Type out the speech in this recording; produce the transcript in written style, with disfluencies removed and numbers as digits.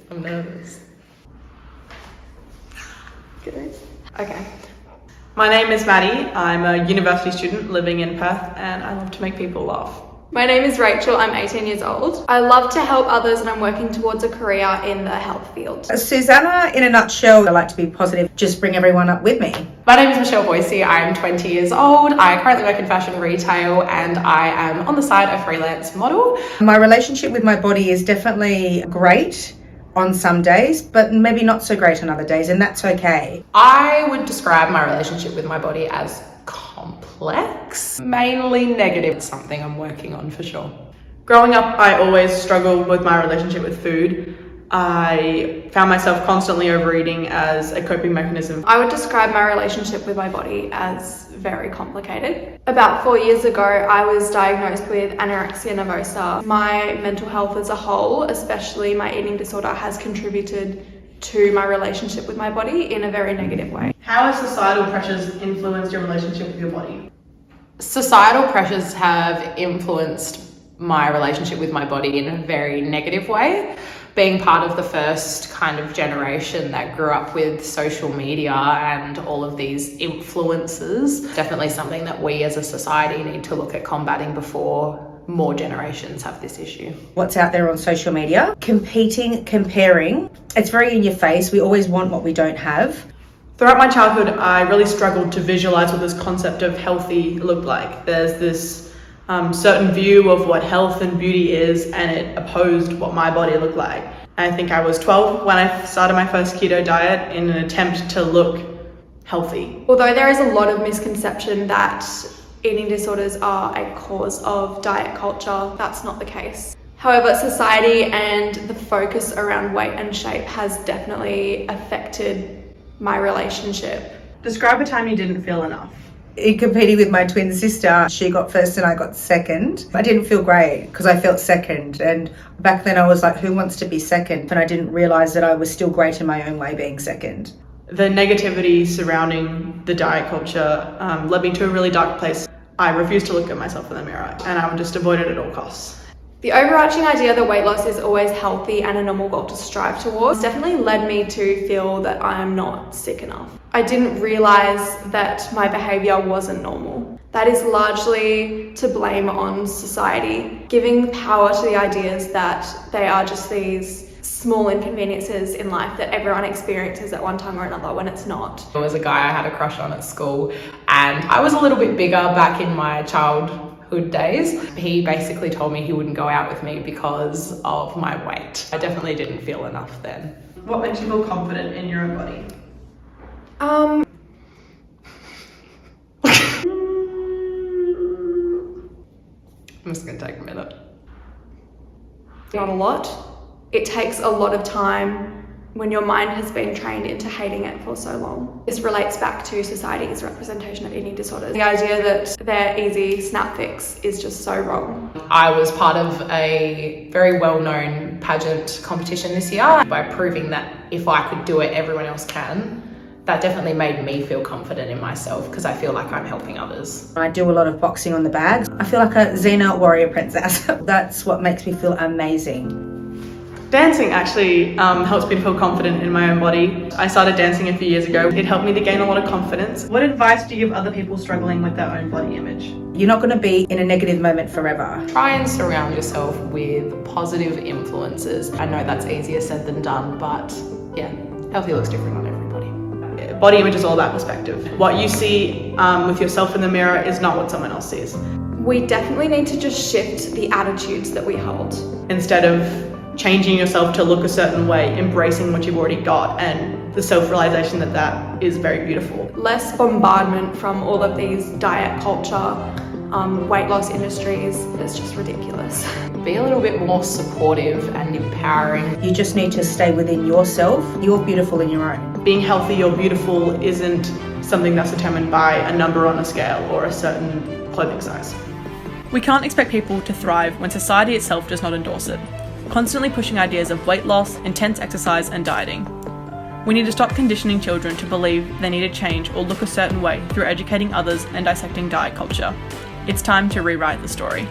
I'm nervous. Good. Okay. My name is Maddie. I'm a university student living in Perth and I love to make people laugh. My name is Rachael. I'm 18 years old. I love to help others and I'm working towards a career in the health field. Susanna, in a nutshell, I like to be positive, just bring everyone up with me. My name is Michelle Boise. I'm 20 years old. I currently work in fashion retail and I am on the side a freelance model. My relationship with my body is definitely great on some days, but maybe not so great on other days, and that's okay. I would describe my relationship with my body as complex, mainly negative. It's something I'm working on for sure. Growing up, I always struggled with my relationship with food. I found myself constantly overeating as a coping mechanism. I would describe my relationship with my body as very complicated. About 4 years ago, I was diagnosed with anorexia nervosa. My mental health as a whole, especially my eating disorder, has contributed to my relationship with my body in a very negative way. How have societal pressures influenced your relationship with your body? Societal pressures have influenced my relationship with my body in a very negative way. Being part of the first kind of generation that grew up with social media and all of these influences, definitely something that we as a society need to look at combating before more generations have this issue. What's out there on social media? Competing, comparing. It's very in your face. We always want what we don't have. Throughout my childhood, I really struggled to visualize what this concept of healthy looked like. There's this certain view of what health and beauty is, and it opposed what my body looked like. I think I was 12 when I started my first keto diet in an attempt to look healthy. Although there is a lot of misconception that eating disorders are a cause of diet culture, that's not the case. However, society and the focus around weight and shape has definitely affected my relationship. Describe a time you didn't feel enough. In competing with my twin sister, she got first and I got second. I didn't feel great because I felt second, and back then I was like, who wants to be second? And I didn't realise that I was still great in my own way being second. The negativity surrounding the diet culture led me to a really dark place. I refused to look at myself in the mirror and I would just avoid it at all costs. The overarching idea that weight loss is always healthy and a normal goal to strive towards definitely led me to feel that I am not sick enough. I didn't realise that my behaviour wasn't normal. That is largely to blame on society, giving power to the ideas that they are just these small inconveniences in life that everyone experiences at one time or another when it's not. There was a guy I had a crush on at school and I was a little bit bigger back in my childhood days. He basically told me he wouldn't go out with me because of my weight. I definitely didn't feel enough then. What makes you feel confident in your own body? I'm just gonna take a minute. not a lot. It takes a lot of time when your mind has been trained into hating it for so long. This relates back to society's representation of eating disorders. The idea that they're easy snap fix is just so wrong. I was part of a very well-known pageant competition this year. By proving that if I could do it, everyone else can, that definitely made me feel confident in myself because I feel like I'm helping others. I do a lot of boxing on the bags. I feel like a Xena warrior princess. That's what makes me feel amazing. Dancing actually helps me to feel confident in my own body. I started dancing a few years ago. It helped me to gain a lot of confidence. What advice do you give other people struggling with their own body image? You're not going to be in a negative moment forever. Try and surround yourself with positive influences. I know that's easier said than done, but yeah, healthy looks different on everybody. Body image is all about perspective. What you see with yourself in the mirror is not what someone else sees. We definitely need to just shift the attitudes that we hold. Instead of changing yourself to look a certain way, embracing what you've already got, and the self-realization that that is very beautiful. Less bombardment from all of these diet culture, weight loss industries. It's just ridiculous. Be a little bit more supportive and empowering. You just need to stay within yourself. You're beautiful in your own. Being healthy or beautiful isn't something that's determined by a number on a scale or a certain clothing size. We can't expect people to thrive when society itself does not endorse it, constantly pushing ideas of weight loss, intense exercise and dieting. We need to stop conditioning children to believe they need to change or look a certain way through educating others and dissecting diet culture. It's time to rewrite the story.